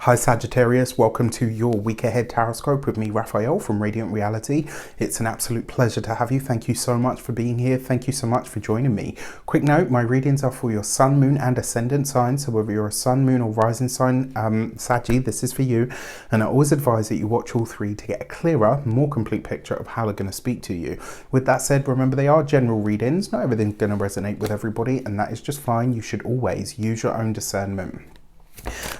Hi Sagittarius, welcome to your week ahead taroscope with me, Raphael from Reydiant Reality. It's an absolute pleasure to have you. Thank you so much for being here. Thank you so much for joining me. Quick note, my readings are for your sun, moon and ascendant signs. So whether you're a sun, moon or rising sign, Saggy, this is for you. And I always advise that you watch all three to get a clearer, more complete picture of how they're going to speak to you. With that said, remember they are general readings. Not everything's going to resonate with everybody, and that is just fine. You should always use your own discernment.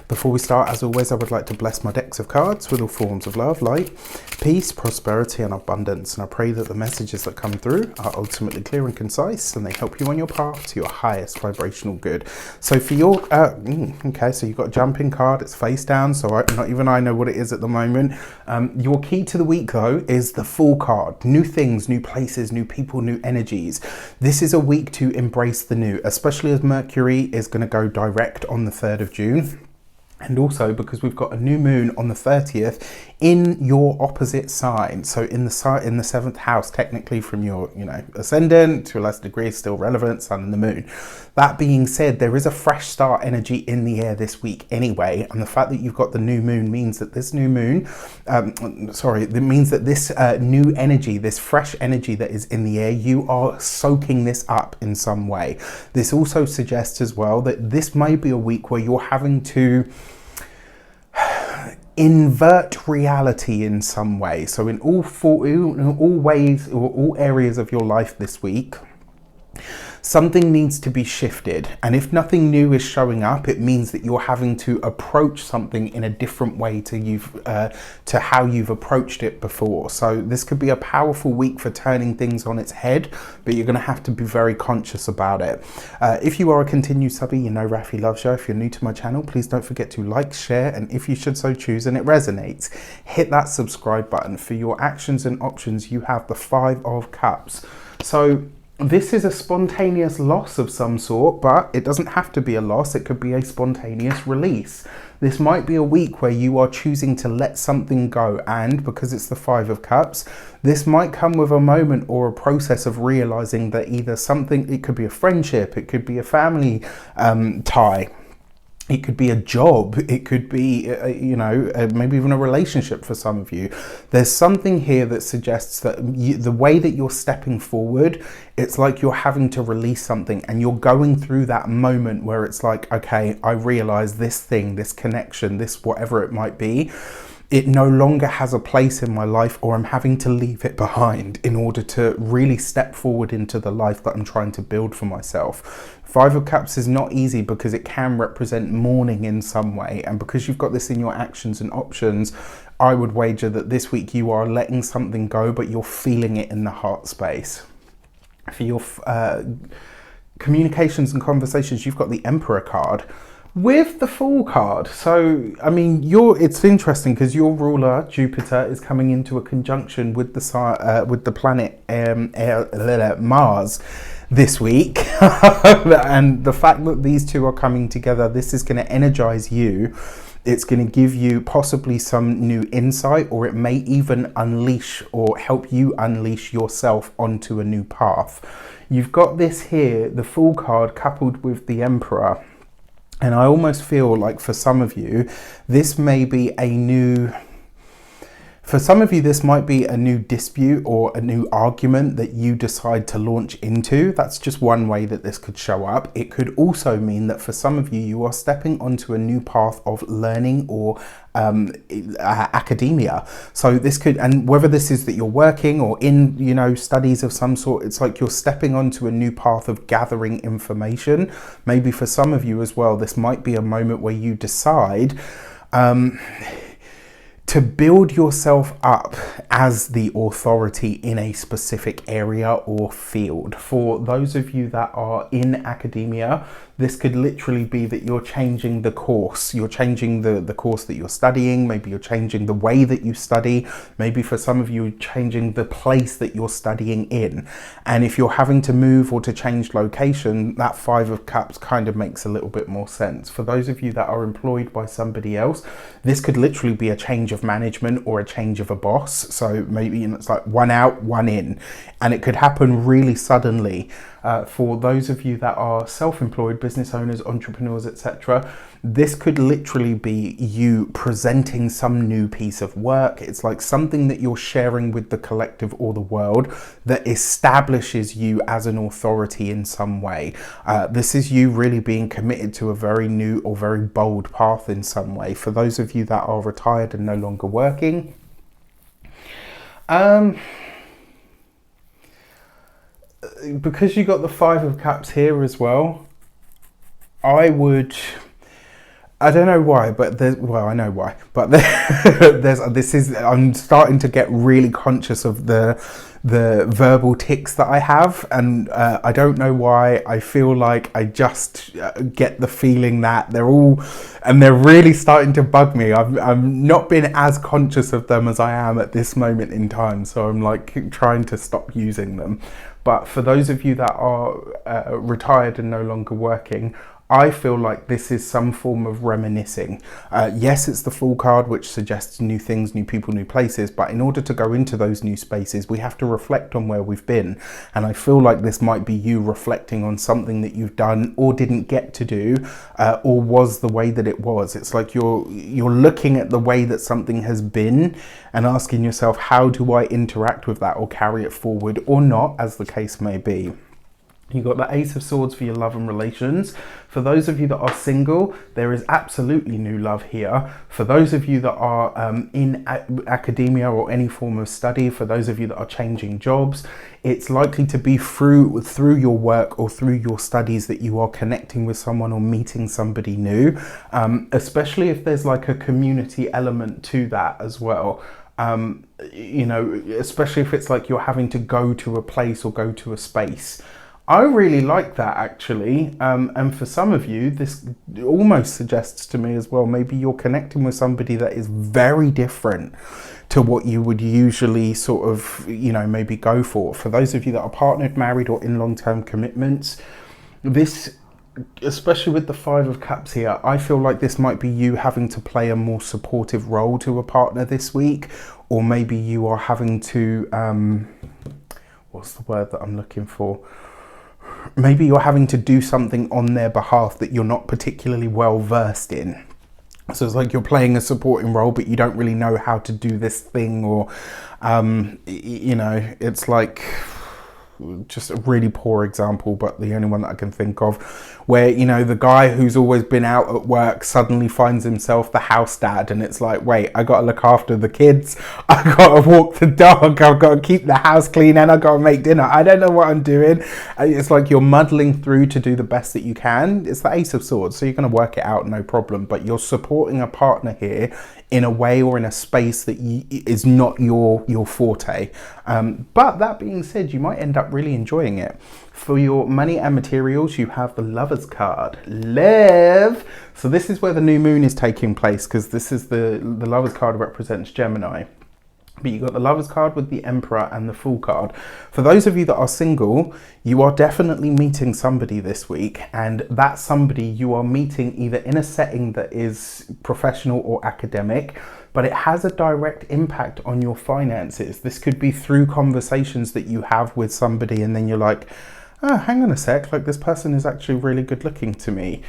Before we start, as always, I would like to bless my decks of cards with all forms of love, light, peace, prosperity and abundance. And I pray that the messages that come through are ultimately clear and concise and they help you on your path to your highest vibrational good. So for your, okay, so you've got a jumping card, it's face down, so not even I know what it is at the moment. Your key to the week though is the Fool card. New things, new places, new people, new energies. This is a week to embrace the new, especially as Mercury is going to go direct on the 3rd of June. And also because we've got a new moon on the 30th in your opposite sign. So in the 7th house, technically from your, ascendant, to a lesser degree, still relevant, sun and the moon. That being said, there is a fresh start energy in the air this week anyway. And the fact that you've got the new moon means that this new moon, that means that this new energy, this fresh energy that is in the air, you are soaking this up in some way. This also suggests as well that this may be a week where you're having to invert reality in some way. So in all ways or all areas of your life this week, something needs to be shifted. And if nothing new is showing up, it means that you're having to approach something in a different way to how you've approached it before. So this could be a powerful week for turning things on its head, but you're going to have to be very conscious about it. If you are a continued subby, you know Rafi loves you. If you're new to my channel, please don't forget to like, share, and if you should so choose and it resonates, hit that subscribe button. For your actions and options, you have the 5 of Cups. So this is a spontaneous loss of some sort, but it doesn't have to be a loss. It could be a spontaneous release. This might be a week where you are choosing to let something go, and because it's the 5 of Cups, this might come with a moment or a process of realizing that either something, it could be a friendship, it could be a family tie, it could be a job, it could be, maybe even a relationship for some of you. There's something here that suggests that the way that you're stepping forward, it's like you're having to release something and you're going through that moment where it's like, okay, I realize this thing, this connection, this whatever it might be, it no longer has a place in my life, or I'm having to leave it behind in order to really step forward into the life that I'm trying to build for myself. 5 of Cups is not easy because it can represent mourning in some way. And because you've got this in your actions and options, I would wager that this week you are letting something go, but you're feeling it in the heart space. For your communications and conversations, you've got the Emperor card with the Fool card. So, I mean, it's interesting because your ruler, Jupiter, is coming into a conjunction with the planet Mars this week. And the fact that these two are coming together, this is going to energize you. It's going to give you possibly some new insight, or it may even unleash or help you unleash yourself onto a new path. You've got this here, the Fool card coupled with the Emperor. And I almost feel like for some of you, this may be this might be a new dispute or a new argument that you decide to launch into. That's just one way that this could show up. It could also mean that for some of you, you are stepping onto a new path of learning or academia. So this could, and whether this is that you're working or in, studies of some sort, it's like you're stepping onto a new path of gathering information. Maybe for some of you as well, this might be a moment where you decide to build yourself up as the authority in a specific area or field. For those of you that are in academia, this could literally be that you're changing the course. You're changing the course that you're studying. Maybe you're changing the way that you study. Maybe for some of you, changing the place that you're studying in. And if you're having to move or to change location, that 5 of Cups kind of makes a little bit more sense. For those of you that are employed by somebody else, this could literally be a change of management or a change of a boss. So maybe it's like one out, one in. And it could happen really suddenly. For those of you that are self-employed, business owners, entrepreneurs, etc., this could literally be you presenting some new piece of work. It's like something that you're sharing with the collective or the world that establishes you as an authority in some way. This is you really being committed to a very new or very bold path in some way. For those of you that are retired and no longer working, because you got the Five of Cups here as well, I don't know why, but I know why, but I'm starting to get really conscious of the verbal tics that I have, and I don't know why. I feel like I just get the feeling that they're really starting to bug me. I've not been as conscious of them as I am at this moment in time, so I'm like trying to stop using them. But for those of you that are retired and no longer working, I feel like this is some form of reminiscing. Yes, it's the Fool card, which suggests new things, new people, new places, but in order to go into those new spaces, we have to reflect on where we've been. And I feel like this might be you reflecting on something that you've done or didn't get to do, or was the way that it was. It's like you're looking at the way that something has been and asking yourself, how do I interact with that or carry it forward or not, as the case may be. You've got the Ace of Swords for your love and relations. For those of you that are single, there is absolutely new love here. For those of you that are in academia or any form of study, for those of you that are changing jobs, it's likely to be through your work or through your studies that you are connecting with someone or meeting somebody new, especially if there's like a community element to that as well. You know, especially if it's like you're having to go to a place or go to a space. I really like that, actually, and for some of you this almost suggests to me as well, maybe you're connecting with somebody that is very different to what you would usually sort of, you know, maybe go for. For those of you that are partnered, married, or in long-term commitments, this, especially with the Five of Cups here, I feel like this might be you having to play a more supportive role to a partner this week, or maybe you are having to what's the word that I'm looking for? Maybe you're having to do something on their behalf that you're not particularly well versed in. So it's like you're playing a supporting role, but you don't really know how to do this thing, or, you know, it's like just a really poor example, but the only one that I can think of, where, you know, the guy who's always been out at work suddenly finds himself the house dad, and it's like, wait, I got to look after the kids, I got to walk the dog, I've got to keep the house clean, and I got to make dinner. I don't know what I'm doing. It's like you're muddling through to do the best that you can. It's the Ace of Swords, so you're going to work it out, no problem, but you're supporting a partner here in a way or in a space that is not your forte. But that being said, you might end up really enjoying it. For your money and materials, you have the Lovers card. Love. So this is where the new moon is taking place, because this is the Lovers card represents Gemini. But you got the Lovers card with the Emperor and the Fool card. For those of you that are single, you are definitely meeting somebody this week, and that somebody you are meeting either in a setting that is professional or academic, but it has a direct impact on your finances. This could be through conversations that you have with somebody, and then you're like, oh, hang on a sec, like this person is actually really good looking to me.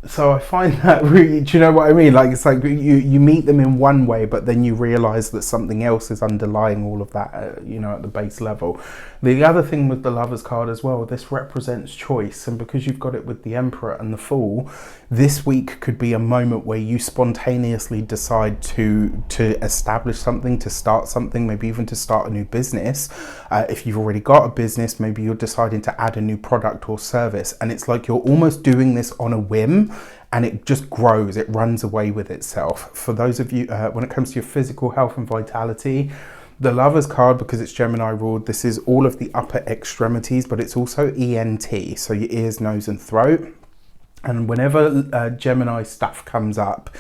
So I find that really, do you know what I mean? Like, it's like you meet them in one way, but then you realize that something else is underlying all of that, you know, at the base level. The other thing with the Lovers card as well, this represents choice. And because you've got it with the Emperor and the Fool, this week could be a moment where you spontaneously decide to establish something, to start something, maybe even to start a new business. If you've already got a business, maybe you're deciding to add a new product or service. And it's like you're almost doing this on a whim, and it just grows, it runs away with itself. For those of you, when it comes to your physical health and vitality, the Lovers card, because it's Gemini ruled, this is all of the upper extremities, but it's also ENT, so your ears, nose and throat. And whenever Gemini stuff comes up,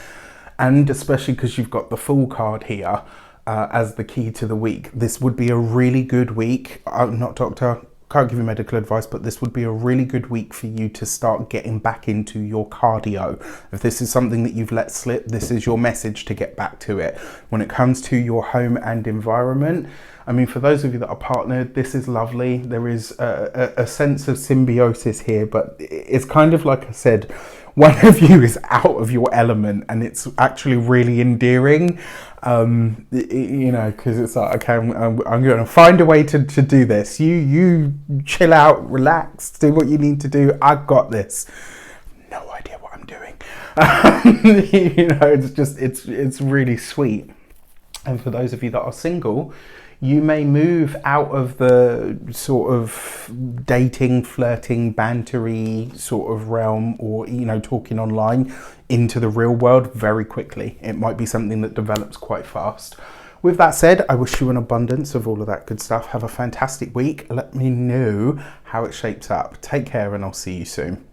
and especially because you've got the Fool card here as the key to the week, this would be a really good week. I'm not doctor, can't give you medical advice, but this would be a really good week for you to start getting back into your cardio. If this is something that you've let slip, this is your message to get back to it. When it comes to your home and environment, I mean, for those of you that are partnered, this is lovely. There is a sense of symbiosis here, but it's kind of like I said, one of you is out of your element, and it's actually really endearing, you know, because it's like, okay, I'm going to find a way to do this. You chill out, relax, do what you need to do. I've got this. No idea what I'm doing. You know, it's just, it's really sweet. And for those of you that are single, you may move out of the sort of dating, flirting, bantery sort of realm, or, you know, talking online into the real world very quickly. It might be something that develops quite fast. With that said, I wish you an abundance of all of that good stuff. Have a fantastic week. Let me know how it shapes up. Take care, and I'll see you soon.